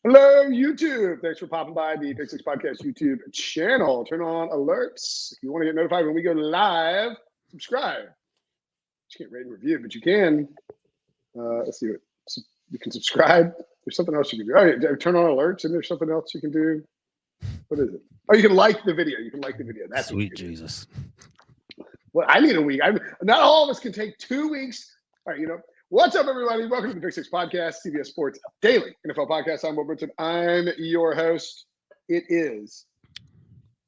Hello, YouTube. Thanks for popping by the Pick Six Podcast YouTube channel. Turn on alerts. If you want to get notified when we go live, subscribe. You can't rate and review, but you can. Let's see what you can subscribe. There's something else you can do. Oh, yeah, turn on alerts, and there's something else you can do. What is it? Oh, you can like the video. You can like the video. That's sweet Jesus. Well, I need a week. Not all of us can take 2 weeks. All right, what's up, everybody? Welcome to the Pick Six Podcast, CBS Sports Daily NFL Podcast. I'm Will Brinson. I'm your host. It is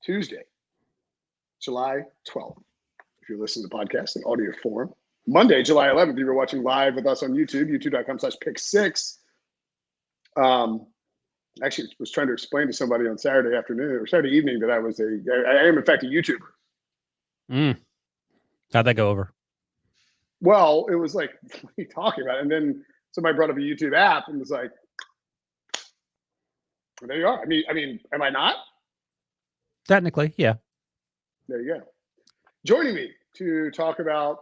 Tuesday, July 12th. If you're listening to the podcast in audio form, Monday, July 11th. If you're watching live with us on YouTube, youtube.com/pick6. Actually, was trying to explain to somebody on Saturday afternoon or Saturday evening that I am in fact a YouTuber. How'd that go over? Well, it was like, what are you talking about? And then somebody brought up a YouTube app and was like, well, there you are. I mean, am I not? Technically, yeah. There you go. Joining me to talk about,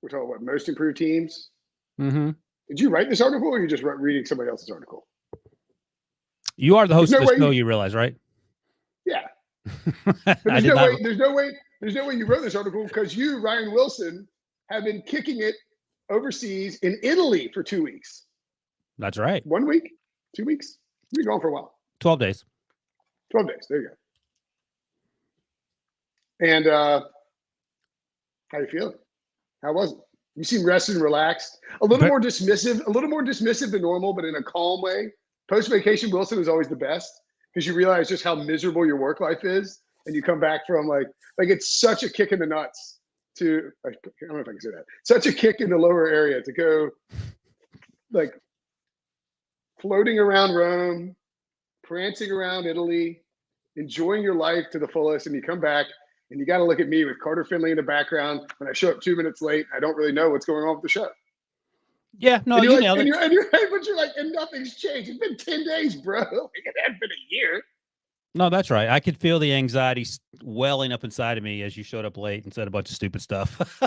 we're talking about most improved teams. Mm-hmm. Did you write this article or are you just reading somebody else's article? You are the host of the show, you realize, right? Yeah. There's no way you wrote this article because you, Ryan Wilson, have been kicking it overseas in Italy for 2 weeks. That's right. 1 week? 2 weeks? You've been gone for a while. 12 days. 12 days. There you go. And how you feeling? How was it? You seem rested and relaxed. A little more dismissive than normal, but in a calm way. Post-vacation Wilson is always the best because you realize just how miserable your work life is. And you come back from like it's such a kick in the nuts to, I don't know if I can say that, such a kick in the lower area to go like floating around Rome, prancing around Italy, enjoying your life to the fullest. And you come back and you got to look at me with Carter Finley in the background when I show up 2 minutes late. I don't really know what's going on with the show. Yeah, no, you nailed it. But you're like, and nothing's changed. It's been 10 days, bro. It hadn't been a year. No, that's right. I could feel the anxiety welling up inside of me as you showed up late and said a bunch of stupid stuff.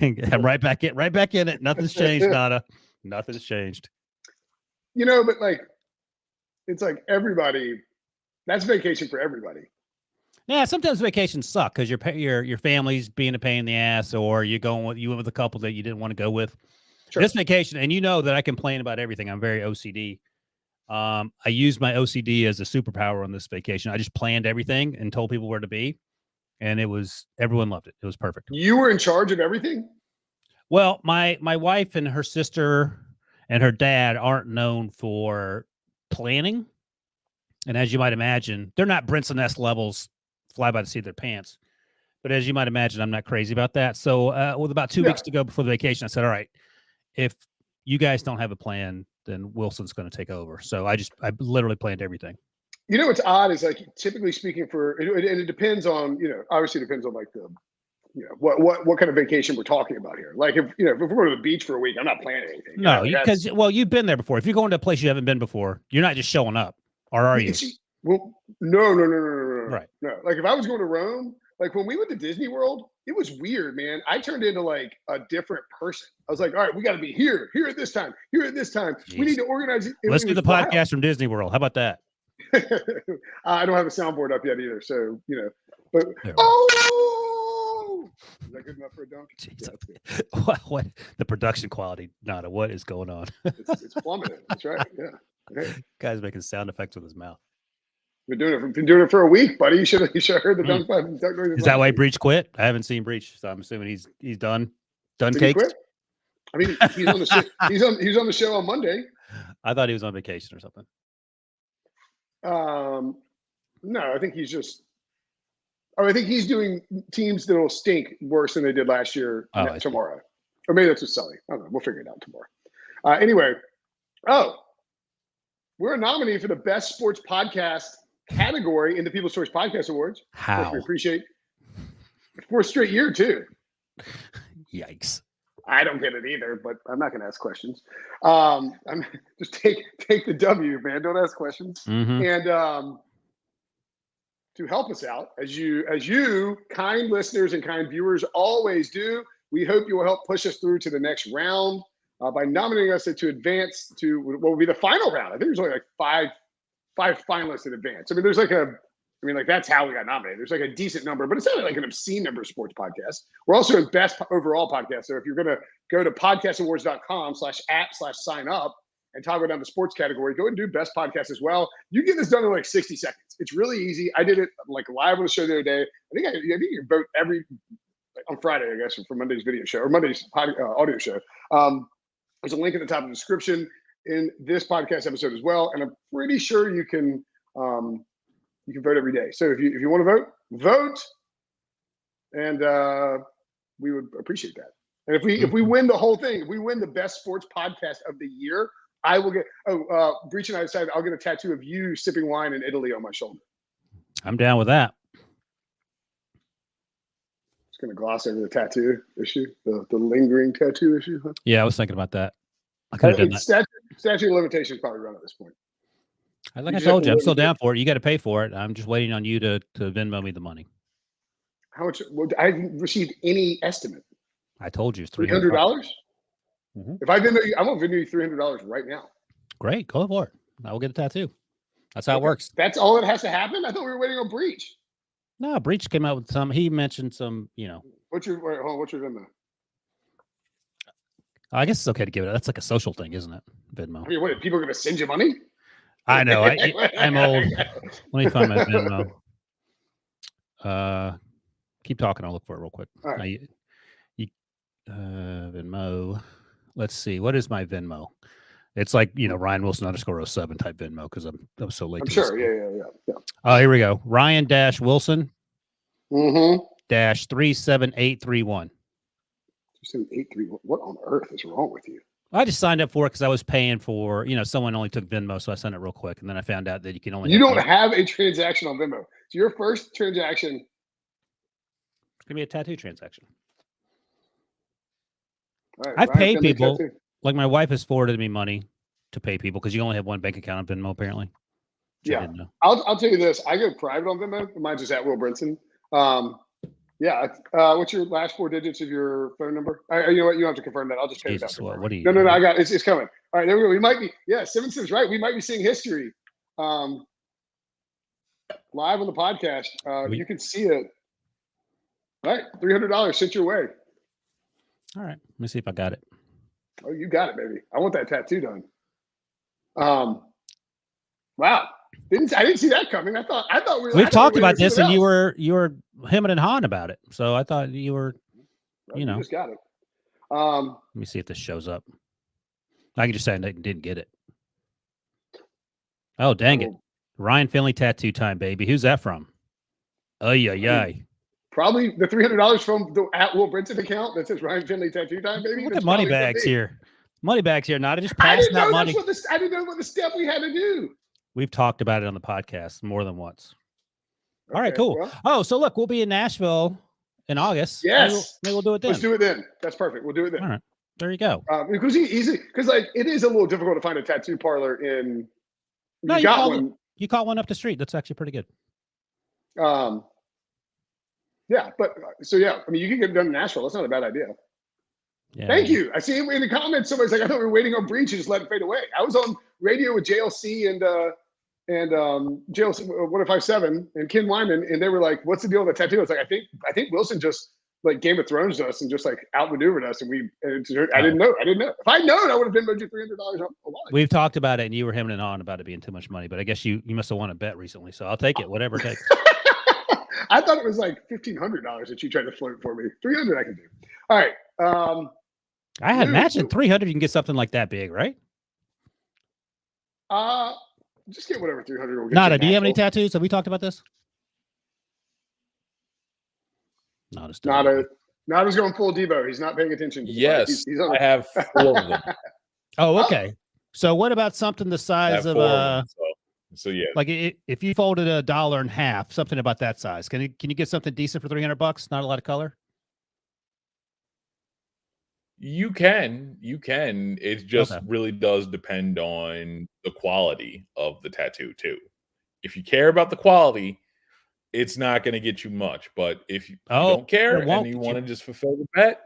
I'm right back in it. Nothing's changed, Nada. Nothing's changed. But like, it's like everybody. That's vacation for everybody. Yeah, sometimes vacations suck because your family's being a pain in the ass, or you went with a couple that you didn't want to go with. Sure. This vacation, and you know that I complain about everything. I'm very OCD. I used my OCD as a superpower on this vacation. I just planned everything and told people where to be, and everyone loved it. It was perfect. You were in charge of everything? Well, my wife and her sister and her dad aren't known for planning, and as you might imagine, they're not Brinson S levels. Fly by the seat of their pants. But as you might imagine, I'm not crazy about that. So with about 2 weeks to go before the vacation, I said, all right, if you guys don't have a plan, then Wilson's going to take over. So I literally planned everything. What's odd is like, typically speaking it depends on, obviously it depends on like the, what kind of vacation we're talking about here. Like if we're going to the beach for a week, I'm not planning anything. No, because you've been there before. If you're going to a place you haven't been before, you're not just showing up, or are you? Well, no. Right. No. Like if I was going to Rome, like when we went to Disney World, it was weird, man. I turned into like a different person. I was like, all right, we got to be here at this time. Jeez. We need to organize it. Let's do the podcast from Disney World. How about that? I don't have a soundboard up yet either. So, but, is that good enough for a dunk? Yeah, what the production quality, Nada, what is going on? It's plummeted. That's right. Yeah. Okay. Guy's making sound effects with his mouth. Been doing it for a week, buddy. You should have heard the dunk noise. Is that why Breach quit? I haven't seen Breach, so I'm assuming he's done. Done caked? I mean, he's on the show. He's on the show on Monday. I thought he was on vacation or something. No, I think he's just. I think he's doing teams that'll stink worse than they did last year tomorrow, or maybe that's just Sully. I don't know. We'll figure it out tomorrow. Anyway, we're a nominee for the best sports podcast category in the People's Choice Podcast Awards. How? We appreciate 4th straight year too. Yikes. I don't get it either, but I'm not going to ask questions. I'm just take the W, man. Don't ask questions. Mm-hmm. And to help us out, as you kind listeners and kind viewers always do, we hope you will help push us through to the next round. by nominating us to advance to what will be the final round. I think there's only like five finalists in advance. I mean, that's how we got nominated. There's like a decent number, but it's not like an obscene number of sports podcasts. We're also in best overall podcast. So if you're going to go to podcastawards.com/app/sign up and toggle down the sports category, go and do best podcast as well. You get this done in like 60 seconds. It's really easy. I did it like live on the show the other day. I think you can vote on Friday, I guess, for Monday's video show or Monday's audio show. There's a link at the top of the description in this podcast episode as well. And I'm pretty sure you can vote every day. So if you want to vote, and we would appreciate that. And if we win the whole thing, if we win the best sports podcast of the year, I will get. Breach and I decided I'll get a tattoo of you sipping wine in Italy on my shoulder. I'm down with that. Just gonna gloss over the tattoo issue, the lingering tattoo issue. Huh? Yeah, I was thinking about that. I could have done that. Statute of limitations probably run at this point. Like I told you, I'm still down for it. You got to pay for it. I'm just waiting on you to Venmo me the money. How much? Well, I haven't received any estimate. I told you it's $300. Mm-hmm. If I Venmo you, I'm gonna Venmo you $300 right now. Great, go for it. I will get a tattoo. That's how it works. That's all that has to happen. I thought we were waiting on Breach. No, Breach came out with some. He mentioned some. What's your Venmo? I guess it's okay to give it. That's like a social thing, isn't it? Venmo. I mean, what? People are gonna send you money? I know. I'm old. Let me find my Venmo. Keep talking. I'll look for it real quick. All right. Venmo. Let's see. What is my Venmo? It's like Ryan Wilson _07 type Venmo because I'm so late. I'm sure. Yeah. Oh, here we go. Ryan Wilson. Mm-hmm. -37831. 37831. What on earth is wrong with you? I just signed up for it because I was paying for, someone only took Venmo, so I signed it real quick, and then I found out that you can only. You don't have a transaction on Venmo. So your first transaction. It's gonna be a tattoo transaction. All right, I've paid people. Like my wife has forwarded me money to pay people because you only have one bank account on Venmo apparently. Yeah, I'll tell you this. I go private on Venmo. Mine's just at Will Brinson. What's your last 4 digits of your phone number? You know what? You don't have to confirm that. I'll just pay it out. What do you? No. I got it. It's coming. All right, there we go. We might be. Yeah, Simmonson's right. We might be seeing history live on the podcast. You can see it. All right, $300 sent your way. All right, let me see if I got it. Oh, you got it, baby. I want that tattoo done. Wow. I didn't see that coming. I thought we've talked about this, and you were hemming and hawing about it. So I thought you were, You just got it. Let me see if this shows up. I can just say I didn't get it. Oh, dang it. Ryan Finley tattoo time, baby. Who's that from? Ay. Probably the $300 from the at Will Brinson account that says Ryan Finley tattoo time, baby. Look at Moneybags here. Moneybags here. Not just passing out money. I didn't know what the step we had to do. We've talked about it on the podcast more than once. All right, cool. Well. So look, we'll be in Nashville in August. Yes. Maybe we'll do it then. Let's do it then. That's perfect. We'll do it then. All right. There you go. Because it is a little difficult to find a tattoo parlor in. No, you got one. You caught one up the street. That's actually pretty good. Yeah, but you can get it done in Nashville. That's not a bad idea. Yeah. Thank you. I see in the comments somebody's like, I thought we were waiting on Breach and just let it fade away. I was on radio with JLC and JLC 1057 and Ken Wyman, and they were like, "What's the deal with the tattoo?" I was like, I think Wilson just like Game of Thrones us and just like outmaneuvered us, and I didn't know. If I'd known, I would have been owed you $300 a lot. We've talked about it, and you were hemming and hawing about it being too much money, but I guess you must have won a bet recently, so I'll take it, whatever it takes. I thought it was like $1,500 that you tried to float for me. $300 I can do. All right. I imagine 300 you can get something like that big, right? Just get whatever 300 will get. Nada, do you have any tattoos? Have we talked about this? Nada's going full Debo. He's not paying attention. Yes, I have 4 of them. Oh, okay. So what about something the size of So yeah, like if you folded $1 in half, something about that size, can you get something decent for $300? Not a lot of color. You can. It just really does depend on the quality of the tattoo too. If you care about the quality, it's not going to get you much. But if you don't care and you want to just fulfill the bet,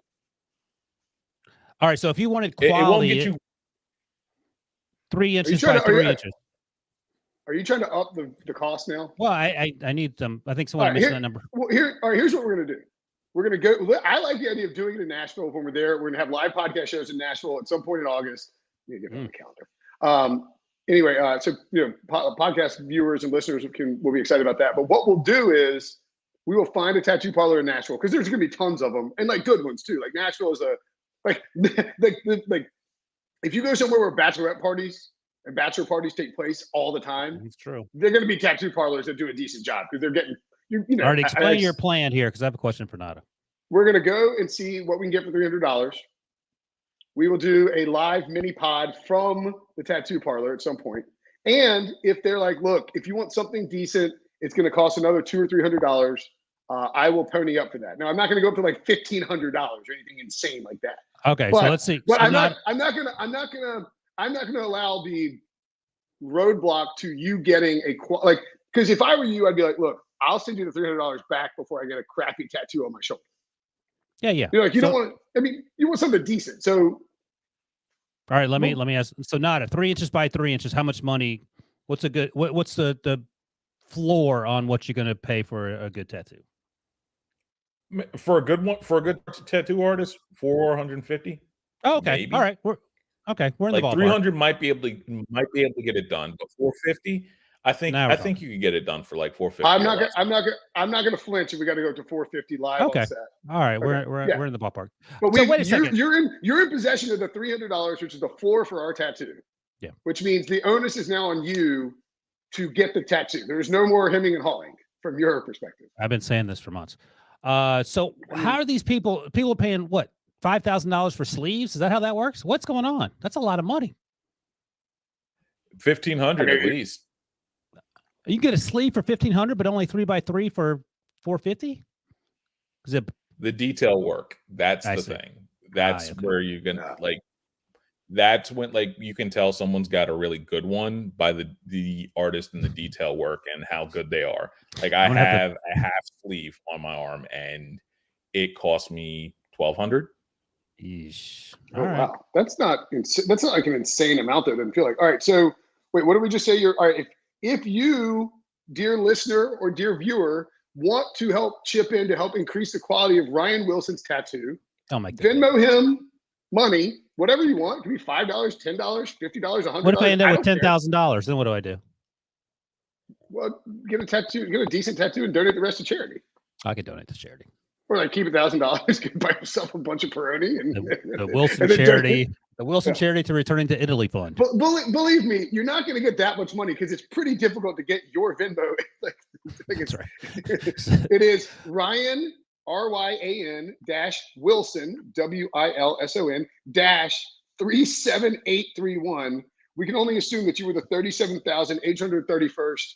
All right. So if you wanted It won't quality, get you 3 inches by 3 inches. Are you trying to up the cost now? Well, I need them. I think someone mentioned that number. Well, here's what we're gonna do. We're gonna go. I like the idea of doing it in Nashville when we're there. We're gonna have live podcast shows in Nashville at some point in August. You get it on the calendar. Anyway, so podcast viewers and listeners will be excited about that. But what we'll do is we will find a tattoo parlor in Nashville because there's gonna be tons of them and like good ones too. Like Nashville is like if you go somewhere where bachelorette parties and bachelor parties take place all the time, It's true. they're going to be tattoo parlors that do a decent job because they're getting, All right, explain your plan here because I have a question for Nada. We're going to go and see what we can get for $300. We will do a live mini pod from the tattoo parlor at some point. And if they're like, look, if you want something decent, it's going to cost another $200 or $300. I will pony up for that. Now, I'm not going to go up to like $1,500 or anything insane like that. Okay, but, so let's see. But so I'm not going to allow the roadblock to you getting because if I were you, I'd be like, look, I'll send you the $300 back before I get a crappy tattoo on my shoulder. Yeah. You don't want. I mean, you want something decent. So, all right, let me ask. So, Nada, 3 inches by 3 inches. How much money? What's a good? What's the floor on what you're going to pay for a good tattoo? For a good one, for a good tattoo artist, 450. Oh, okay, maybe. All right, we're in the ballpark. 300 might be able to get it done, but 450. I think you could get it done for like 450. I'm not gonna flinch if we got to go to 450 live okay. on set. All right, we're in the ballpark. But so wait a second. You're in possession of the $300, which is the floor for our tattoo. Yeah. Which means the onus is now on you to get the tattoo. There's no more hemming and hawing from your perspective. I've been saying this for months. So how are these people paying what? $5,000 for sleeves? Is that how that works? What's going on? That's a lot of money. 1,500 at least. You get a sleeve for 1,500, but only 3x3 for 450. Is it the detail work? That's the thing. That's where you can That's when you can tell someone's got a really good one by the artist and the detail work and how good they are. Like I have a half sleeve on my arm and it cost me $1,200. Yeesh. Oh, right. Wow, that's not like an insane amount. That didn't feel like. All right, so wait, what did we just say? All right. If you, dear listener or dear viewer, want to help chip in to help increase the quality of Ryan Wilson's tattoo, Venmo him money, whatever you want. It can be $5, $10, $50, $100. What if I end up with $10,000? Then what do I do? Well, get a tattoo, get a decent tattoo, and donate the rest to charity. I could donate to charity. Or keep $1,000, buy yourself a bunch of Peroni and the Wilson charity. The Wilson charity to returning to Italy fund. But believe me, you're not going to get that much money because it's pretty difficult to get your Venmo. That's right. It is Ryan RYAN Wilson WILSON -37831. We can only assume that you were the 37,831st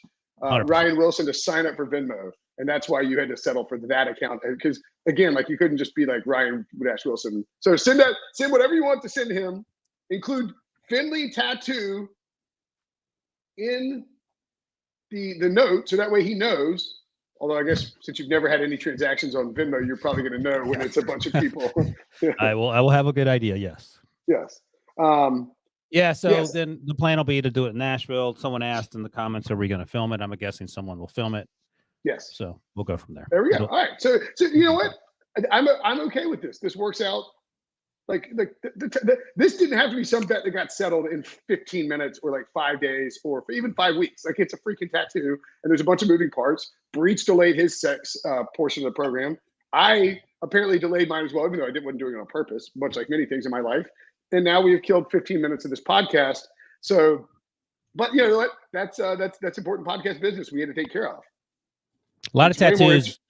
Ryan Wilson to sign up for Venmo. And that's why you had to settle for that account. Because again, you couldn't just be like Ryan Wilson. So send whatever you want to send him. Include Finley Tattoo in the note, so that way he knows. Although I guess since you've never had any transactions on Venmo, you're probably going to know when it's a bunch of people. I will have a good idea. Yes. Yes. Then the plan will be to do it in Nashville. Someone asked in the comments, are we going to film it? I'm guessing someone will film it. Yes. So we'll go from there. There we go. All right. So you know what? I'm okay with this. This works out. This didn't have to be some bet that got settled in 15 minutes or 5 days or even 5 weeks. It's a freaking tattoo and there's a bunch of moving parts. Breach delayed his sex portion of the program. I apparently delayed mine as well, even though I wasn't doing it on purpose, much like many things in my life. And now we have killed 15 minutes of this podcast. So, but you know what? That's important podcast business we had to take care of. A lot of tattoos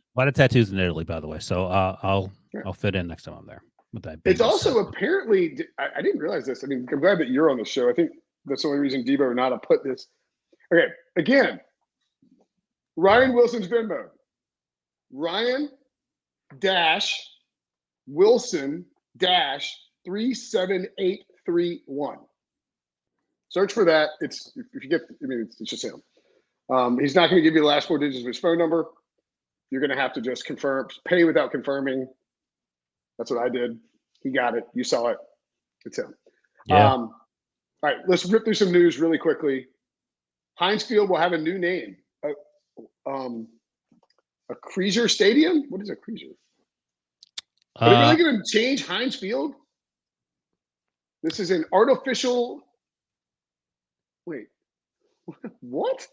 in Italy, by the way. So I'll fit in next time I'm there with that. It's also apparently, I didn't realize this. I mean, I'm glad that you're on the show. I think that's the only reason Debo or Nada put this. Okay, again, Ryan Wilson's Venmo. Ryan Wilson 37831. Search for that. It's just him. He's not going to give you the last 4 digits of his phone number. You're going to have to just pay without confirming. That's what I did. He got it. You saw it. It's him. Yeah. All right, let's rip through some news really quickly. Heinz Field will have a new name. A Creaser Stadium? What is a Creaser? Are they really going to change Heinz Field? This is an artificial. Wait, what?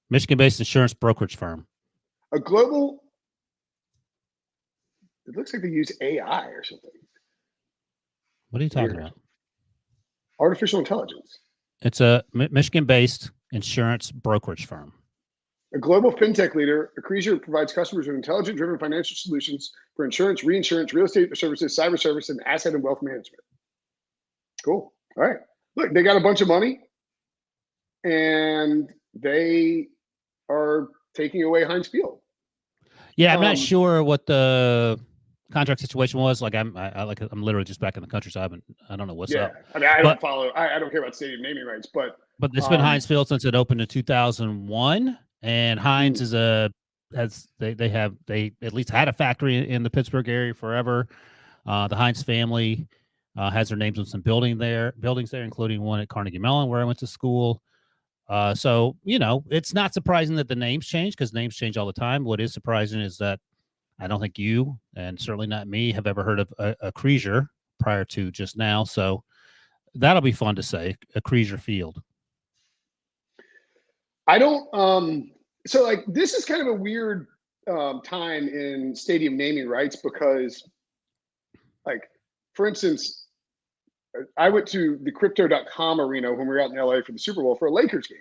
Michigan-based insurance brokerage firm. A global. It looks like they use AI or something. What are you talking about? Artificial intelligence. It's a Michigan-based insurance brokerage firm. A global fintech leader, Acresia provides customers with intelligent-driven financial solutions for insurance, reinsurance, real estate services, cyber service, and asset and wealth management. Cool. All right. Look, they got a bunch of money, and they are taking away Heinz Field. Yeah, I'm not sure what the contract situation was. Like I'm literally just back in the country, so I don't know what's up. I mean, I don't follow. I don't care about stadium naming rights, but it's been Heinz Field since it opened in 2001, and Heinz is they at least had a factory in the Pittsburgh area forever. The Heinz family has their names on some buildings there, including one at Carnegie Mellon where I went to school. So it's not surprising that the names change because names change all the time. What is surprising is that I don't think you, and certainly not me, have ever heard of a Creaser prior to just now. So that'll be fun to say, a Creaser Field. I don't. So like this is kind of a weird time in stadium naming rights because, like, for instance, I went to the Crypto.com arena when we were out in LA for the Super Bowl for a Lakers game,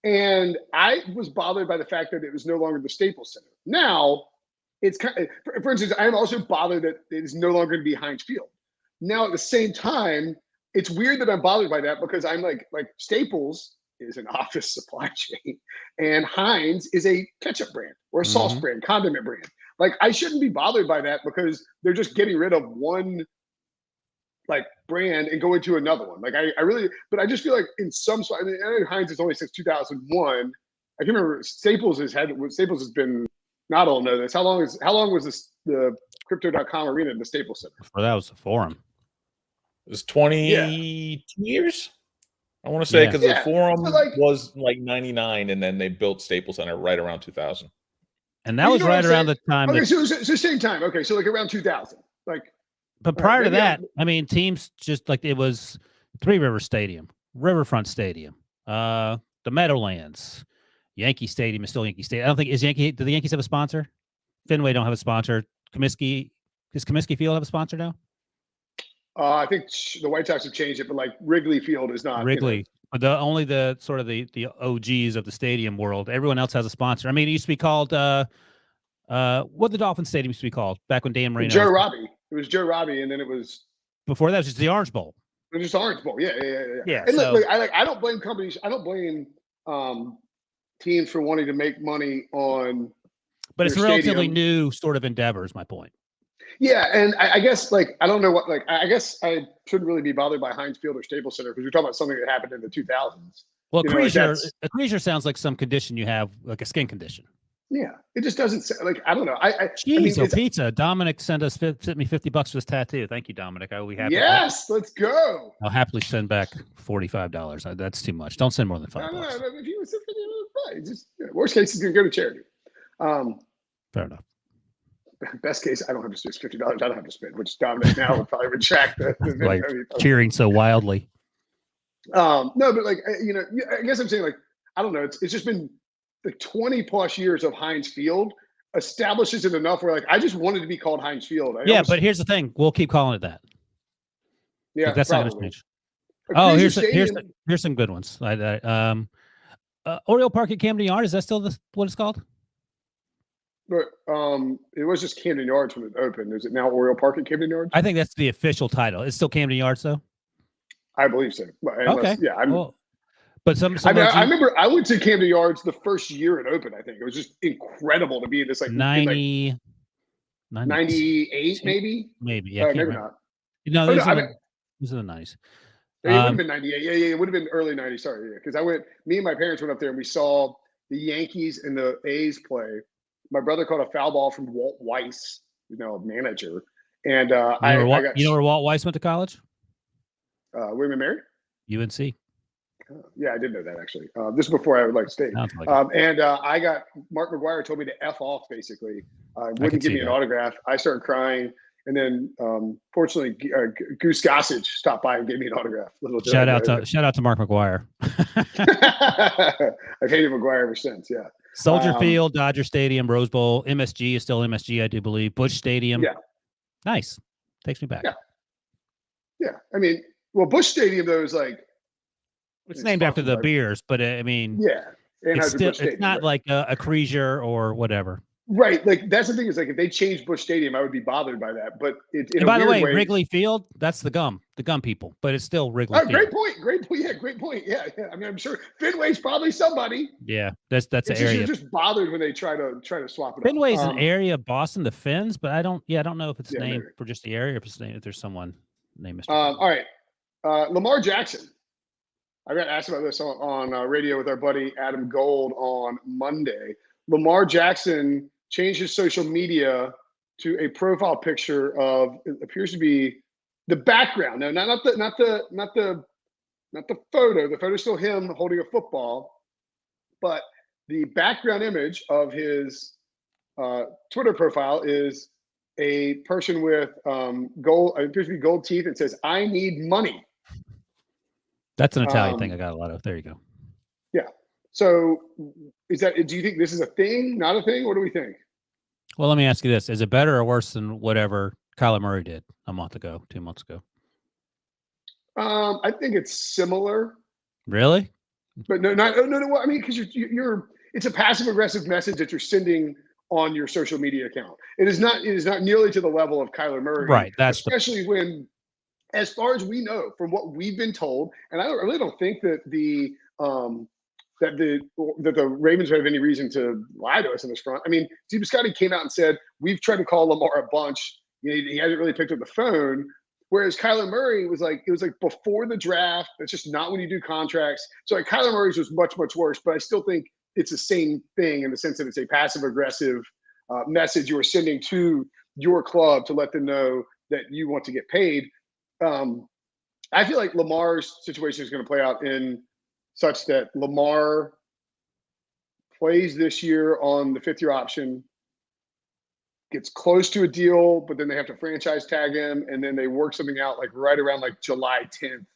and I was bothered by the fact that it was no longer the Staples Center. Now, it's kind of, for instance, I'm also bothered that it is no longer going to be Heinz Field. Now, at the same time, it's weird that I'm bothered by that because I'm like Staples is an office supply chain, and Heinz is a ketchup brand or a sauce brand, condiment brand. Like I shouldn't be bothered by that because they're just getting rid of one like brand and going to another one. Like I really, but I just feel like in some, I mean, Heinz is only since 2001. I can remember Staples has been. Not all know this. How long was this the Crypto.com arena in the Staples Center? Well, that was the Forum. It was 22 years. I want to say because the Forum was like 99, and then they built Staples Center right around 2000. And that was right around the time. Okay, so same time. Okay, so like around 2000. Like, but prior to that, I mean, teams just like it was Three River Stadium, Riverfront Stadium, the Meadowlands. Yankee Stadium is still Yankee Stadium. I don't think do the Yankees have a sponsor? Fenway don't have a sponsor. Does Comiskey Field have a sponsor now? I think the White Sox have changed it, but like Wrigley Field is not. Wrigley, only the sort of the OGs of the stadium world. Everyone else has a sponsor. I mean, it used to be called what the Dolphin Stadium used to be called back when Dan Marino. Joe Robbie. It was Joe Robbie, and then it was before that. It was just the Orange Bowl. It was just Orange Bowl. Yeah. And so, look, I don't blame companies. I don't blame teams for wanting to make money on, but it's a relatively new sort of endeavor. Is my point. Yeah, and I guess like I don't know what like I guess I shouldn't really be bothered by Heinz Field or Staples Center because you're talking about something that happened in the 2000s. Well, a Creaser sounds like some condition you have, like a skin condition. Yeah, it just doesn't sound like I don't know. Pizza. Dominic sent me $50 for this tattoo. Thank you, Dominic. I will be happy. Yes, let's go. I'll happily send back $45. That's too much. Don't send more than $5. No, if you send $50, just worst case is gonna go to charity. Fair enough. Best case, I don't have to spend $50. I don't have to spend, which Dominic now would probably retract. Like cheering so wildly. No, but like I guess I'm saying like I don't know. It's just been like 20 plus years of Heinz Field establishes it enough where like I just wanted to be called Heinz Field. But here's the thing: we'll keep calling it that. Yeah, like, that's probably. not going to change. Oh, here's some good ones. Oriole Park at Camden Yard, is that still what it's called? But it was just Camden Yards when it opened. Is it now Oriole Park at Camden Yards? I think that's the official title. It's still Camden Yards, though. I believe so. Okay. Yeah. But I remember I went to Camden Yards the first year it opened. I think it was just incredible to be in this like 98 maybe. Maybe yeah. Maybe not. No, these are the 90s. It would have been 98. Yeah, it would have been early 90s. Sorry, yeah, because me and my parents went up there and we saw the Yankees and the A's play. My brother caught a foul ball from Walt Weiss, a manager, And You know I where, got you know where Walt Weiss went to college? William and Mary. UNC. Yeah, I did know that actually. This is before I would like state. Sounds like it. And I got Mark McGuire told me to F off basically. Wouldn't give me an that. autograph. I started crying, and then fortunately Goose Gossage stopped by and gave me an autograph. Shout out to Mark McGuire. I've hated McGuire ever since. Yeah. Soldier Field, Dodger Stadium, Rose Bowl, MSG is still MSG, I do believe. Busch Stadium. Yeah. Nice. Takes me back. Yeah. Yeah. I mean, well, Busch Stadium though is like it's named after the beers, but I mean, yeah, it's not like a Creasier or whatever. Right. Like that's the thing is like if they changed Busch Stadium, I would be bothered by that. But and by the way, Wrigley Field, that's the gum people, but it's still Wrigley Field. Great point. Great point. Yeah, great point. Yeah, yeah. I mean, I'm sure Fenway's probably somebody. Yeah, that's an area. You're just bothered when they try to swap it. Fenway's an area of Boston, the Fins, but I don't know if it's named maybe for just the area or if there's someone named Mr. All right. Lamar Jackson. I got asked about this on radio with our buddy Adam Gold on Monday. Lamar Jackson changed his social media to a profile picture of it appears to be the background. No, not the photo. The photo's still him holding a football, but the background image of his Twitter profile is a person with gold. It appears to be gold teeth. It says, "I need money." That's an Italian thing I got a lot of. There you go. Yeah. So do you think this is a thing, not a thing? What do we think? Well, let me ask you this. Is it better or worse than whatever Kyler Murray did a month ago, 2 months ago? I think it's similar. Really? But no. I mean, because it's a passive aggressive message that you're sending on your social media account. It is not nearly to the level of Kyler Murray. Right. Especially when, as far as we know, from what we've been told, and I really don't think that the Ravens have any reason to lie to us in this front. I mean, Steve Biscotti came out and said, we've tried to call Lamar a bunch. He hasn't really picked up the phone. Whereas Kyler Murray was like, it was like before the draft. That's just not when you do contracts. So like Kyler Murray's was much, much worse, but I still think it's the same thing in the sense that it's a passive aggressive message you are sending to your club to let them know that you want to get paid. I feel like Lamar's situation is going to play out in such that Lamar plays this year on the 5th-year option, gets close to a deal, but then they have to franchise tag him, and then they work something out like right around like July 10th,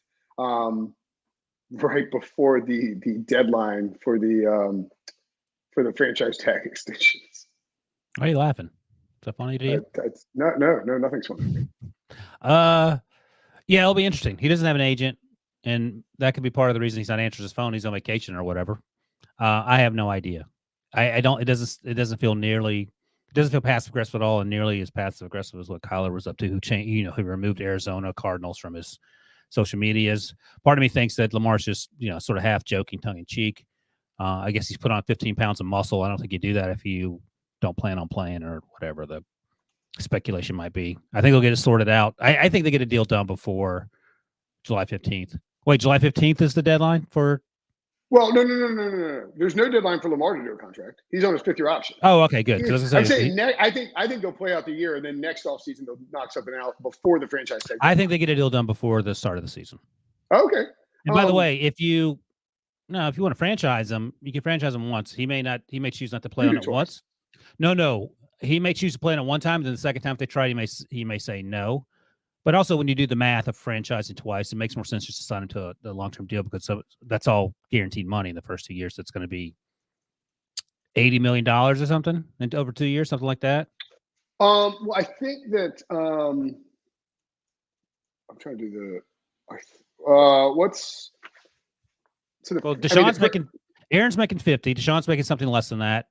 right before the deadline for the franchise tag extensions. Why are you laughing? Is that funny to you? No, nothing's funny. Yeah, it'll be interesting. He doesn't have an agent, and that could be part of the reason he's not answering his phone. He's on vacation or whatever. I have no idea. I don't. It doesn't feel passive aggressive at all, and nearly as passive aggressive as what Kyler was up to. Who removed Arizona Cardinals from his social medias. Part of me thinks that Lamar's just sort of half joking, tongue in cheek. I guess he's put on 15 pounds of muscle. I don't think you do that if you don't plan on playing or whatever the speculation might be. I think they'll get it sorted out. I think they get a deal done before July 15th. Wait, July 15th is the deadline for? Well, no. There's no deadline for Lamar to do a contract. He's on his 5th-year option. Oh, okay, good. I think they'll play out the year, and then next offseason they'll knock something out before the franchise tag. I think they get a deal done before the start of the season. Okay. And by the way, if you want to franchise him, you can franchise him once. He may choose not to play on it once. No. He may choose to play on it one time, then the second time if they try, he may say no. But also, when you do the math of franchising twice, it makes more sense just to sign him to a long-term deal because that's all guaranteed money in the first 2 years. So it's going to be $80 million or something in over 2 years, something like that. Well, I think that I'm trying to do what's. Well, Deshaun's making. Aaron's making 50. Deshaun's making something less than that.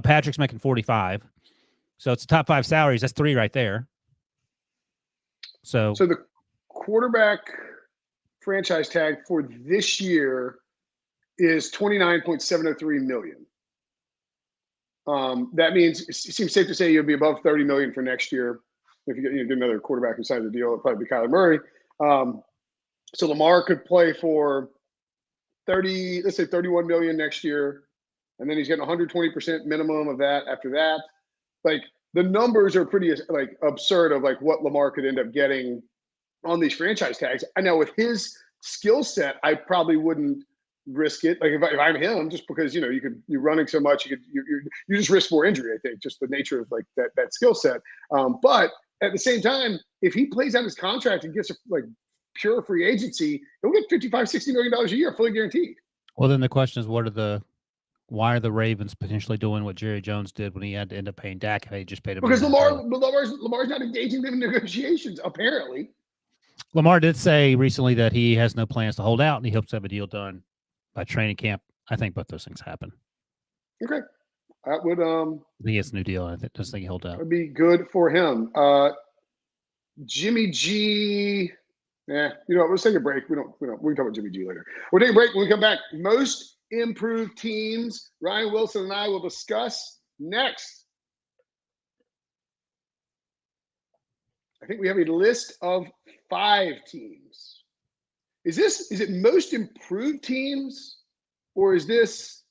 Patrick's making 45. So it's top 5 salaries. That's 3 right there. So the quarterback franchise tag for this year is $29.703 million. That means it seems safe to say you'll be above $30 million for next year. If you get another quarterback who signs a deal, it'll probably be Kyler Murray. So Lamar could play for let's say $31 million next year, and then he's getting 120% minimum of that after that. Like the numbers are pretty like absurd of like what Lamar could end up getting on these franchise tags. I know with his skill set, I probably wouldn't risk it. Like if I'm him, just because you're running so much, you just risk more injury. I think just the nature of like that skill set. But at the same time, if he plays out his contract and gets like pure free agency, he'll get $55-60 million a year, fully guaranteed. Well, then the question is, why are the Ravens potentially doing what Jerry Jones did when he had to end up paying Dak if he just paid him? Because Lamar's not engaging them in negotiations, apparently. Lamar did say recently that he has no plans to hold out and he hopes to have a deal done by training camp. I think both those things happen. Okay. That would I think he has a new deal. I just think he held out. Would be good for him. Jimmy G. Let's take a break. We can talk about Jimmy G later. We'll take a break when we come back. Most improved teams, Ryan Wilson and I will discuss next. I think we have a list of 5 teams. Is it most improved teams, or is this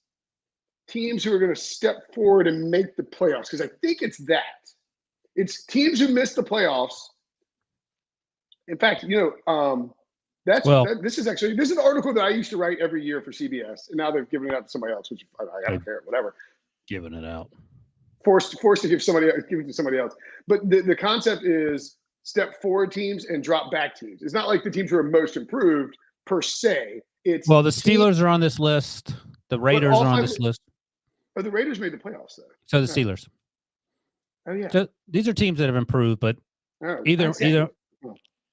teams who are going to step forward and make the playoffs? Because I think it's that. It's teams who missed the playoffs. In fact, this is an article that I used to write every year for CBS, and now they've given it out to somebody else, which I don't care, whatever. Giving it out. Forced to give it to somebody else. But the concept is step forward teams and drop back teams. It's not like the teams who are most improved per se. The Steelers are on this list. The Raiders are on this list. Oh, the Raiders made the playoffs though. So the Steelers. Oh yeah. So these are teams that have improved, but either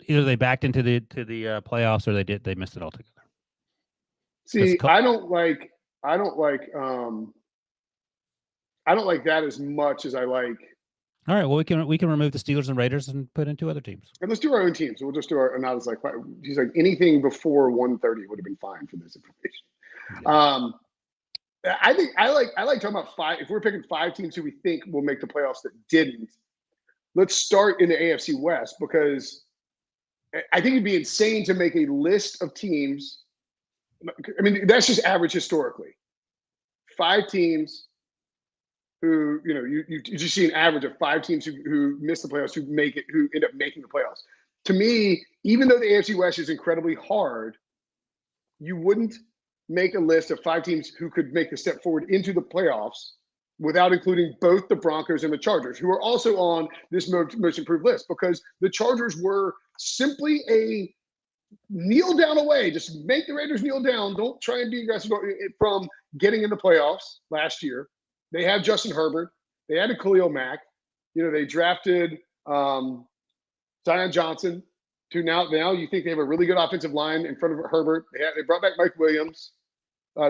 they backed into the playoffs or they missed it altogether. See, I don't like that as much as I like. All right, well we can remove the Steelers and Raiders and put in 2 other teams. And let's do our own teams. We'll just do our. And I was like, he's like anything before 130 would have been fine for this information. Yeah. I think I like talking about 5. If we're picking 5 teams who we think will make the playoffs that didn't, let's start in the AFC West, because I think it'd be insane to make a list of teams. I mean, that's just average historically. 5 teams who, you just see an average of 5 teams who miss the playoffs, who end up making the playoffs. To me, even though the AFC West is incredibly hard, you wouldn't make a list of 5 teams who could make the step forward into the playoffs without including both the Broncos and the Chargers, who are also on this most improved list, because the Chargers were simply a kneel down away. Just make the Raiders kneel down. Don't try and be aggressive from getting in the playoffs last year. They have Justin Herbert. They added Khalil Mack. They drafted Zion Johnson. To now you think they have a really good offensive line in front of Herbert. They brought back Mike Williams.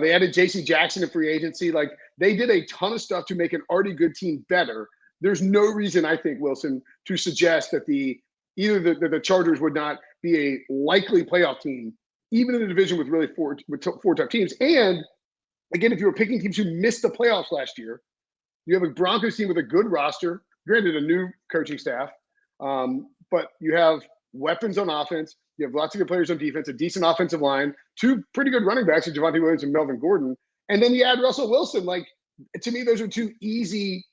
They added J.C. Jackson in free agency. Like, they did a ton of stuff to make an already good team better. There's no reason, I think, Wilson, to suggest that either the Chargers would not be a likely playoff team, even in a division with really 4 tough teams. And again, if you were picking teams who missed the playoffs last year, you have a Broncos team with a good roster, granted a new coaching staff, but you have weapons on offense. You have lots of good players on defense, a decent offensive line, 2 pretty good running backs, Javonte Williams and Melvin Gordon. And then you add Russell Wilson. Like, to me, those are 2 easy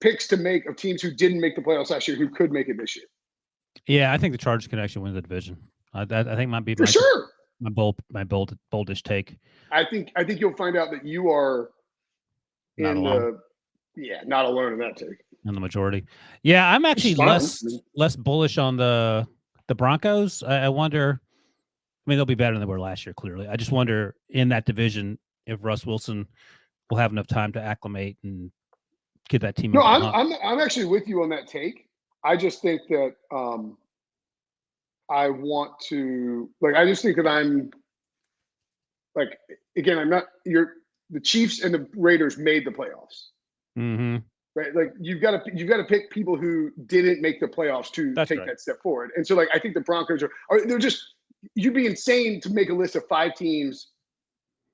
picks to make of teams who didn't make the playoffs last year who could make it this year. Yeah, I think the Chargers can actually win the division. I think might be for sure my boldish take. I think you'll find out that you are not alone. Not alone in that take. In the majority. Yeah, I'm actually less bullish on the Broncos. I wonder. I mean, they'll be better than they were last year. Clearly, I just wonder in that division if Russ Wilson will have enough time to acclimate and get that team. No, I'm actually with you on that take. I just think that I want to I just think that I'm again. I'm not. The Chiefs and the Raiders made the playoffs. Mm-hmm. Right, like you've got to pick people who didn't make the playoffs to take that step forward. And so, I think the Broncos they're just. You'd be insane to make a list of 5 teams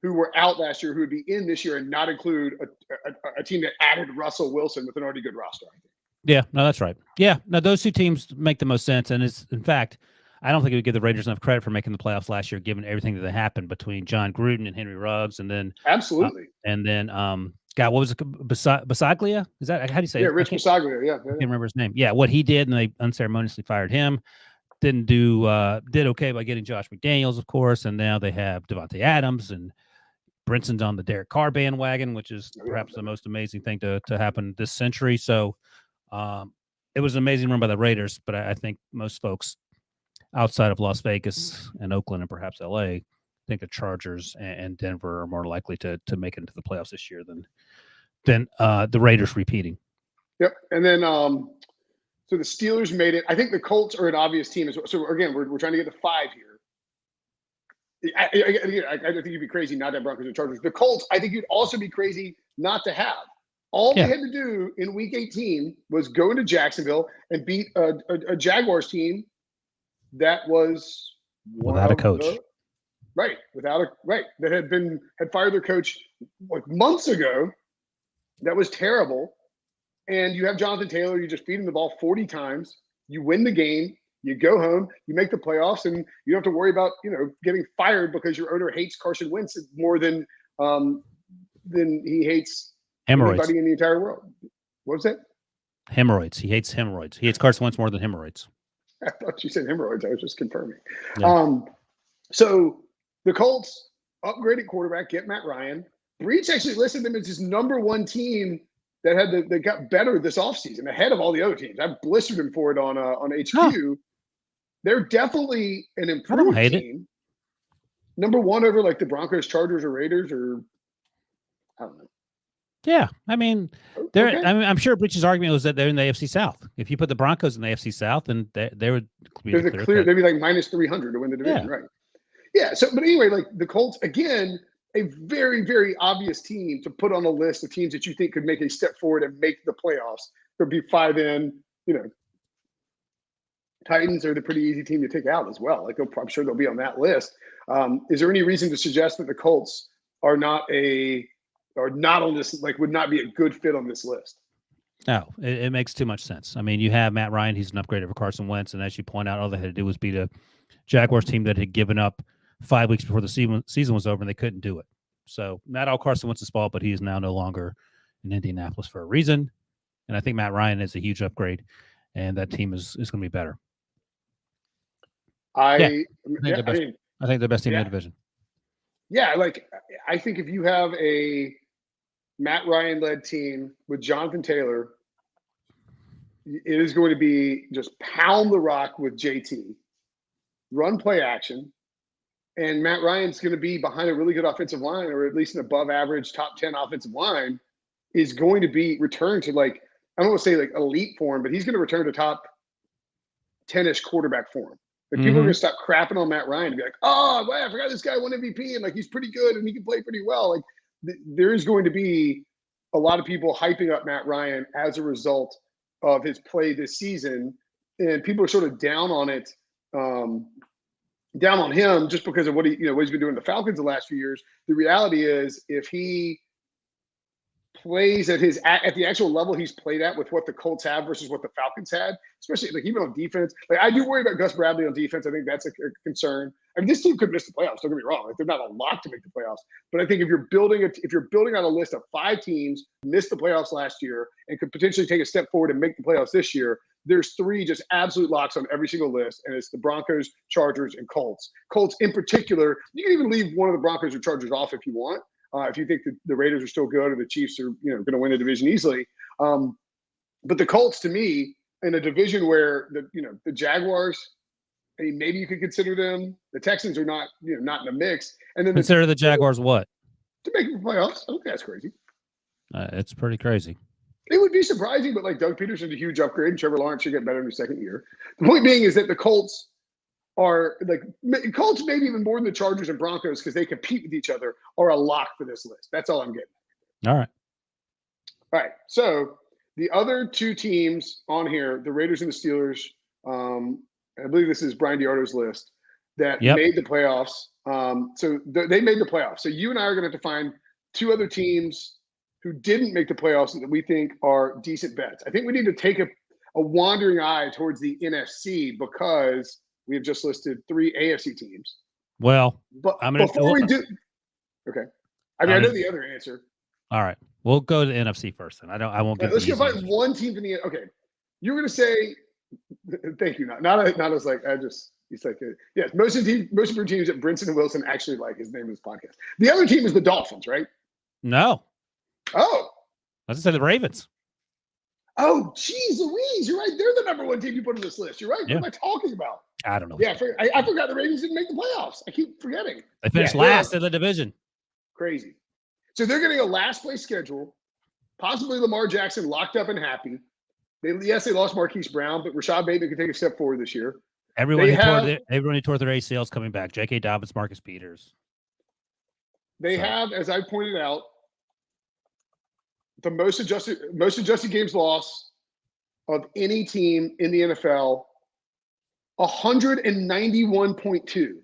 who were out last year who would be in this year and not include a team that added Russell Wilson with an already good roster, I think. Yeah, no, that's right. Yeah, no, those 2 teams make the most sense. And in fact, I don't think it would give the Raiders enough credit for making the playoffs last year, given everything that happened between John Gruden and Henry Ruggs, and then absolutely, and then God, what was it? Bisaglia? Is that how do you say? Yeah, it? Rich Bisaglia. Yeah, I can't remember his name. Yeah, what he did, and they unceremoniously fired him. Did okay by getting Josh McDaniels, of course, and now they have Devontae Adams and Brinson's on the Derek Carr bandwagon, which is perhaps the most amazing thing to happen this century. So it was an amazing run by the Raiders, but I think most folks outside of Las Vegas and Oakland and perhaps LA think the Chargers and Denver are more likely to make it into the playoffs this year than the Raiders repeating. Yep. And then so the Steelers made it. I think the Colts are an obvious team. So again, we're trying to get to 5 here. I think you'd be crazy not to have Broncos or Chargers. The Colts, I think you'd also be crazy not to have. All they had to do in Week 18 was go into Jacksonville and beat a Jaguars team that was without a coach. That had fired their coach like months ago. That was terrible. And you have Jonathan Taylor, you just feed him the ball 40 times, you win the game, you go home, you make the playoffs, and you don't have to worry about, getting fired because your owner hates Carson Wentz more than he hates anybody in the entire world. What was that? Hemorrhoids. He hates hemorrhoids. He hates Carson Wentz more than hemorrhoids. I thought you said hemorrhoids. I was just confirming. Yeah. So the Colts upgraded quarterback, get Matt Ryan. Breach actually listed them as his number 1 team that got better this offseason, ahead of all the other teams. I blistered him for it on HQ. Oh. They're definitely an improved team. Number 1 over like the Broncos, Chargers, or Raiders, or I don't know. Yeah, I mean, I'm sure Breach's argument was that they're in the AFC South. If you put the Broncos in the AFC South, then they would be they'd be like minus 300 to win the division, right? Yeah. So, but anyway, like the Colts again. A very, very obvious team to put on a list of teams that you think could make a step forward and make the playoffs. There'd be 5 in, Titans are the pretty easy team to take out as well. Like I'm sure they'll be on that list. Is there any reason to suggest that the Colts are not on this, like would not be a good fit on this list? No, it makes too much sense. I mean, you have Matt Ryan, he's an upgrade over Carson Wentz, and as you point out, all they had to do was beat a Jaguars team that had given up 5 weeks before the season was over, and they couldn't do it. So not all Carson Wentz's fault, but he is now no longer in Indianapolis for a reason. And I think Matt Ryan is a huge upgrade, and that team is going to be better. I think they're the best team in the division. Yeah, like I think if you have a Matt Ryan-led team with Jonathan Taylor, it is going to be just pound the rock with JT, run play action. And Matt Ryan's going to be behind a really good offensive line, or at least an above average top 10 offensive line, is going to be returned to like, I don't want to say like elite form, but he's going to return to top 10-ish quarterback form. Like people are going to stop crapping on Matt Ryan and be like, oh, wow, I forgot this guy won MVP and like he's pretty good and he can play pretty well. Like there is going to be a lot of people hyping up Matt Ryan as a result of his play this season. And people are sort of down on it. Down on him just because of what he's been doing in the Falcons the last few years. The reality is, if he plays at the actual level he's played at with what the Colts have versus what the Falcons had, especially like even on defense, like I do worry about Gus Bradley on defense. I think that's a concern. I mean, this team could miss the playoffs. Don't get me wrong; like they're not a lock to make the playoffs. But I think if you're building on a list of 5 teams who missed the playoffs last year and could potentially take a step forward and make the playoffs this year, there's 3 just absolute locks on every single list, and it's the Broncos, Chargers, and Colts. Colts in particular, you can even leave one of the Broncos or Chargers off if you want, if you think that the Raiders are still good or the Chiefs are going to win the division easily. But the Colts, to me, in a division where the Jaguars, I mean, maybe you could consider them. The Texans are not not in the mix, and then consider the Jaguars what to make the playoffs. I don't think that's crazy. It's pretty crazy. It would be surprising, but like Doug Peterson's a huge upgrade, and Trevor Lawrence should get better in his second year. The point being is that the Colts are Colts maybe even more than the Chargers and Broncos because they compete with each other are a lock for this list. That's all I'm getting. All right. So the other 2 teams on here, the Raiders and the Steelers, I believe this is Brian DiArto's list that made the playoffs. So they made the playoffs. So you and I are going to have to find 2 other teams who didn't make the playoffs that we think are decent bets. I think we need to take a wandering eye towards the NFC because we have just listed 3 AFC teams. Well, but before we do, okay. I mean, I know the other answer. All right. We'll go to the NFC first, then. I won't get. Let's go find one team in the. Okay, you're going to say, thank you. Not as like I just. He's like, yes. Most of your teams that Brinson and Wilson actually like his name of his podcast. The other team is the Dolphins, right? No. Oh. Let's say the Ravens. Oh, geez, Louise, you're right. They're the number one team you put on this list. You're right. Yeah. What am I talking about? I don't know. Yeah, I forgot the Ravens didn't make the playoffs. I keep forgetting. They finished last in the division. Crazy. So they're getting a last place schedule. Possibly Lamar Jackson locked up and happy. They lost Marquise Brown, but Rashad Bateman can take a step forward this year. Everyone who tore their ACLs coming back. J.K. Dobbins, Marcus Peters. They have, as I pointed out, the most adjusted games lost of any team in the NFL, 191.2.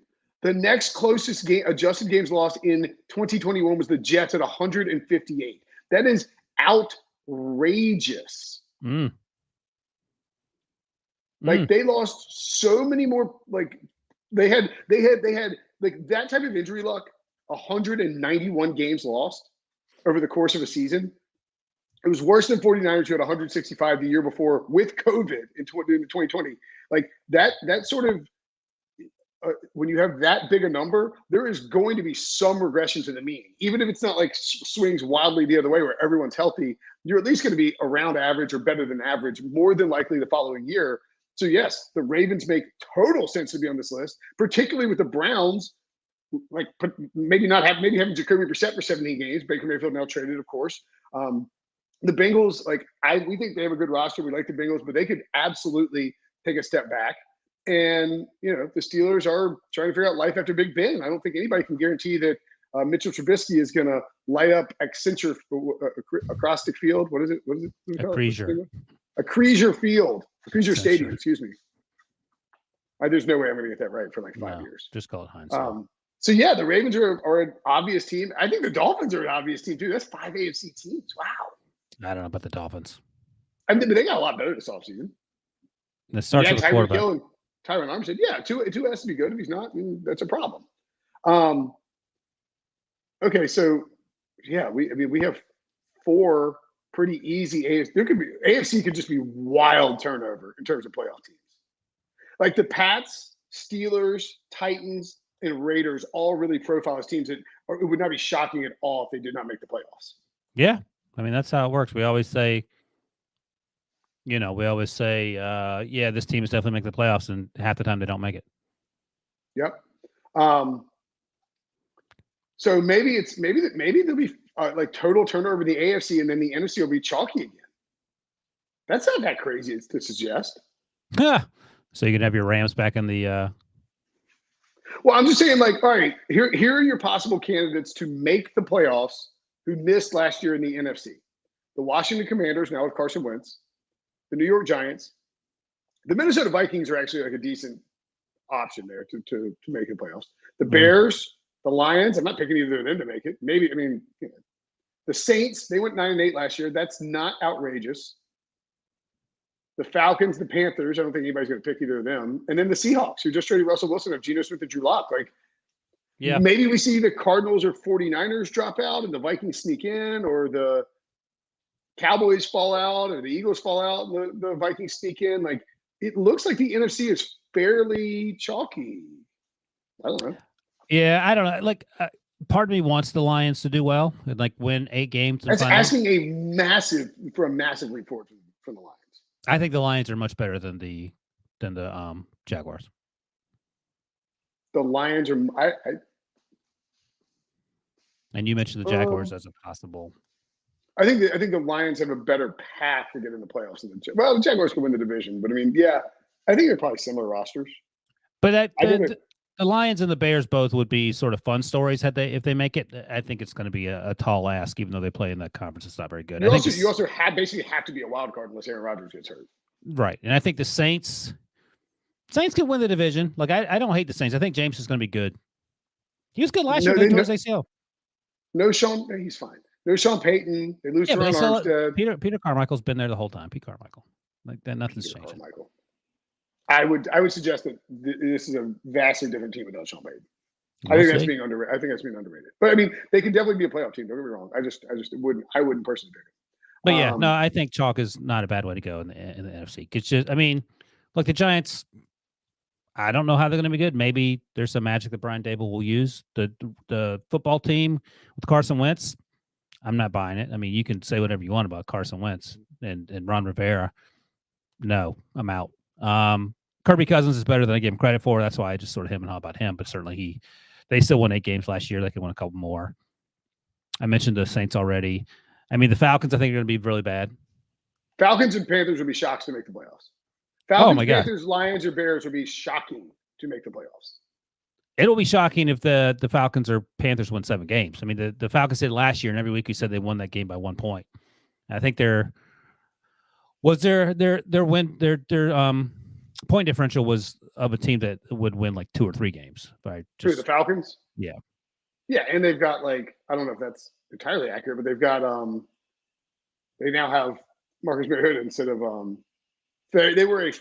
The next closest adjusted games lost in 2021 was the Jets at 158. That is outrageous. They lost so many more. Like they had like that type of injury luck. 191 games lost over the course of a season. It was worse than 49ers who had 165 the year before with COVID in 2020. Like that sort of when you have that big a number, there is going to be some regression to the mean. Even if it's not like swings wildly the other way where everyone's healthy, you're at least going to be around average or better than average more than likely the following year. So yes, the Ravens make total sense to be on this list, particularly with the Browns, like maybe having Jacoby Brissett for 17 games. Baker Mayfield now traded, of course. The Bengals, we think they have a good roster. We like the Bengals, but they could absolutely take a step back. And, the Steelers are trying to figure out life after Big Ben. I don't think anybody can guarantee that Mitchell Trubisky is going to light up Accenture acrostic field. What is it? Acrisure. Acrisure Field. Acrisure Stadium, excuse me. There's no way I'm going to get that right for 5 years. Just call it Heinz. So, yeah, the Ravens are an obvious team. I think the Dolphins are an obvious team, too. That's 5 AFC teams. Wow. I don't know about the Dolphins. I mean, they got a lot better this offseason. It starts with the quarterback. Tyron Armstead, two has to be good. If he's not, that's a problem. Okay, so we have 4 pretty easy AFC. AFC could just be wild turnover in terms of playoff teams. Like the Pats, Steelers, Titans, and Raiders all really profile as teams that it would not be shocking at all if they did not make the playoffs. Yeah, I mean that's how it works. We always say. This team is definitely making the playoffs, and half the time they don't make it. Yep. So maybe there'll be total turnover in the AFC, and then the NFC will be chalky again. That's not that crazy to suggest. Yeah. So you can have your Rams back in the. Well, I'm just saying, all right, here are your possible candidates to make the playoffs who missed last year in the NFC: the Washington Commanders, now with Carson Wentz. The New York Giants, the Minnesota Vikings are actually a decent option there to make the playoffs. The Bears, the Lions, I'm not picking either of them to make it. The Saints, they went 9-8 last year. That's not outrageous. The Falcons, the Panthers, I don't think anybody's going to pick either of them. And then the Seahawks, who just traded Russell Wilson of Geno Smith and Drew Lock. Maybe we see the Cardinals or 49ers drop out and the Vikings sneak in, or the Cowboys fall out or the Eagles fall out and the Vikings sneak in. It looks like the NFC is fairly chalky. I don't know. Yeah, I don't know. Part of me wants the Lions to do well and win 8 games. That's asking a massive leap forward from the Lions. I think the Lions are much better than the Jaguars. The Lions are. And you mentioned the Jaguars as a possible. I think the Lions have a better path to get in the playoffs than the Jaguars could win the division, but I think they're probably similar rosters. But the Lions and the Bears both would be sort of fun stories if they make it. I think it's going to be a tall ask, even though they play in that conference. It's not very good. You also basically have to be a wild card unless Aaron Rodgers gets hurt. Right, and I think the Saints can win the division. I don't hate the Saints. I think James is going to be good. He was good last year. Towards ACL. He's fine. No Sean Payton. They lose Teron Armstead. Peter Carmichael's been there the whole time. Pete Carmichael. That nothing's changed. I would suggest that this is a vastly different team without Sean Payton. I think that's being underrated. But I mean, they can definitely be a playoff team. Don't get me wrong. I wouldn't personally pick them. But yeah, no, I think chalk is not a bad way to go in the NFC. It's just, I mean, look, the Giants. I don't know how they're going to be good. Maybe there's some magic that Brian Dable will use. The football team with Carson Wentz, I'm not buying it. I mean, you can say whatever you want about Carson Wentz and Ron Rivera. No, I'm out. Kirby Cousins is better than I give him credit for. That's why I just sort of him and haw about him. But certainly they still won 8 games last year. They could win a couple more. I mentioned the Saints already. I mean, the Falcons, I think, are going to be really bad. Falcons and Panthers would be shocks to make the playoffs. Falcons, oh my God. Panthers, Lions, or Bears would be shocking to make the playoffs. It'll be shocking if the Falcons or Panthers win 7 games. I mean, the Falcons did last year, and every week we said they won that game by 1 point. I think their point differential was of a team that would win like 2 or 3 games. The Falcons? Yeah. Yeah, and they've got like, I don't know if that's entirely accurate, but they've got they now have Marcus Mariota instead of they were a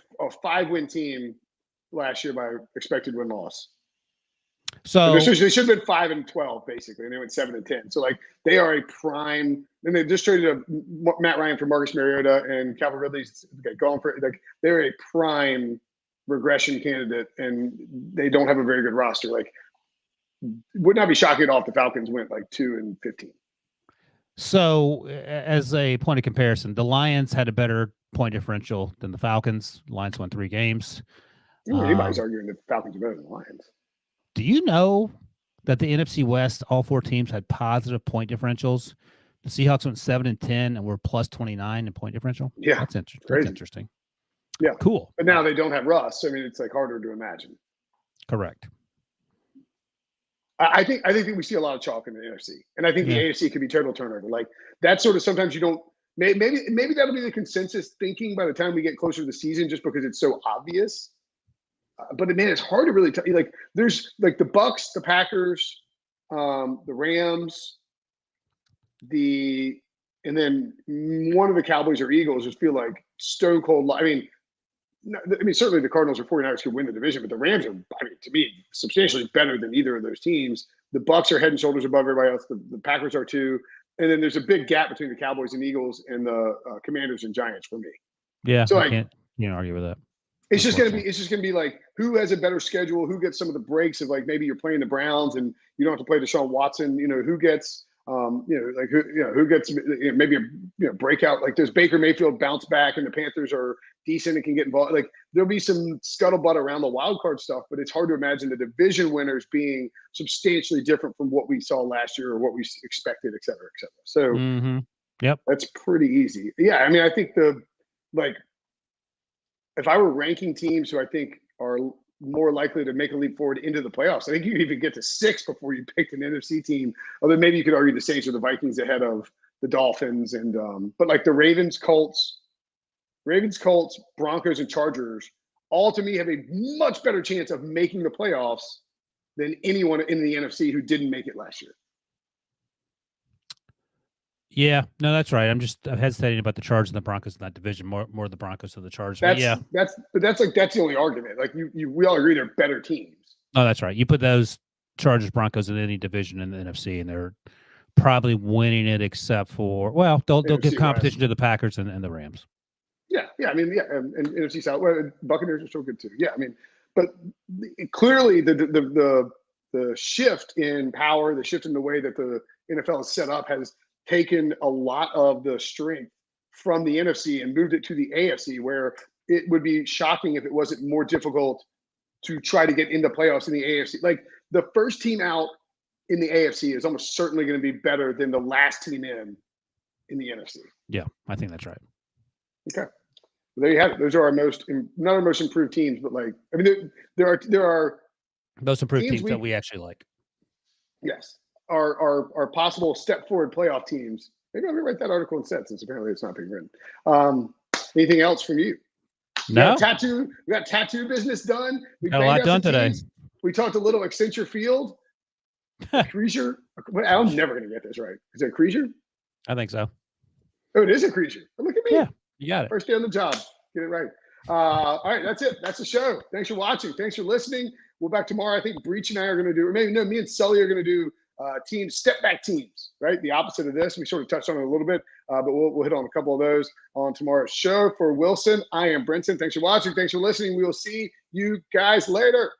5-win team last year by expected win-loss. So they should have been 5-12 basically, and they went 7-10. So like they are a prime. And they just traded Matt Ryan for Marcus Mariota, and Calvin Ridley's going for it. Like they're a prime regression candidate, and they don't have a very good roster. Like, would not be shocking at all if the Falcons went like 2-15. So, as a point of comparison, the Lions had a better point differential than the Falcons. The Lions won 3 games. Anybody's arguing that the Falcons are better than the Lions. Do you know that the NFC West, all 4 teams had positive point differentials? The Seahawks went 7-10 and were plus 29 in point differential. Yeah, that's interesting. That's interesting. Yeah, cool. But now they don't have Russ. I mean, it's like harder to imagine. Correct. I think we see a lot of chalk in the NFC, and I think the AFC could be total turnover. Like that sort of sometimes you don't. Maybe that'll be the consensus thinking by the time we get closer to the season, just because it's so obvious. But man, it's hard to really tell. Like there's like the Bucks, the Packers, the Rams, and then one of the Cowboys or Eagles just feel like stone cold. I mean, certainly the Cardinals or 49ers could win the division, but the Rams are, to me, substantially better than either of those teams. The Bucks are head and shoulders above everybody else. The Packers are too. And then there's a big gap between the Cowboys and Eagles and the Commanders and Giants for me. Yeah, so I can't argue with that. It's just gonna be like who has a better schedule, who gets some of the breaks of like maybe you're playing the Browns and you don't have to play Deshaun Watson. Who gets who gets maybe a breakout, like does Baker Mayfield bounce back and the Panthers are decent and can get involved. Like there'll be some scuttlebutt around the wild card stuff, but it's hard to imagine the division winners being substantially different from what we saw last year or what we expected, et cetera, et cetera. So that's pretty easy. Yeah, I mean, I think if I were ranking teams who I think are more likely to make a leap forward into the playoffs, I think you even get to 6 before you picked an NFC team. Although maybe you could argue the Saints or the Vikings ahead of the Dolphins, and but like the Ravens, Colts, Broncos, and Chargers, all to me have a much better chance of making the playoffs than anyone in the NFC who didn't make it last year. Yeah, no, that's right. I'm hesitating about the Chargers and the Broncos in that division, more the Broncos than the Chargers. That's the only argument. Like we all agree they're better teams. Oh, that's right. You put those Chargers, Broncos in any division in the NFC, and they're probably winning it, except for they'll give competition to the Packers and the Rams. Yeah. I mean, and NFC South. Well, Buccaneers are so good too. Yeah, I mean, but clearly the shift in power, the shift in the way that the NFL is set up has taken a lot of the strength from the NFC and moved it to the AFC, where it would be shocking if it wasn't more difficult to try to get into playoffs in the AFC. Like the first team out in the AFC is almost certainly going to be better than the last team in the NFC. Yeah, I think that's right. Okay. Well, there you have it. Those are not our most improved teams, but like, I mean, there are most improved teams that we actually like. Yes. Are possible step forward playoff teams. Maybe I'll rewrite that article instead, since apparently it's not being written. Anything else from you? No. We got tattoo business done. We got a lot done today. We talked a little Accenture Field. Creature. I'm never going to get this right. Is it Creature? I think so. Oh, it is a Creature. Look at me. Yeah, you got it. First day on the job. Get it right. All right, that's it. That's the show. Thanks for watching. Thanks for listening. We'll back tomorrow. I think Breach and I are going to do, or maybe no, me and Sully are going to do teams, step back teams, right? The opposite of this. We sort of touched on it a little bit, but we'll hit on a couple of those on tomorrow's show. For Wilson, I am Brinson. Thanks for watching. Thanks for listening. We will see you guys later.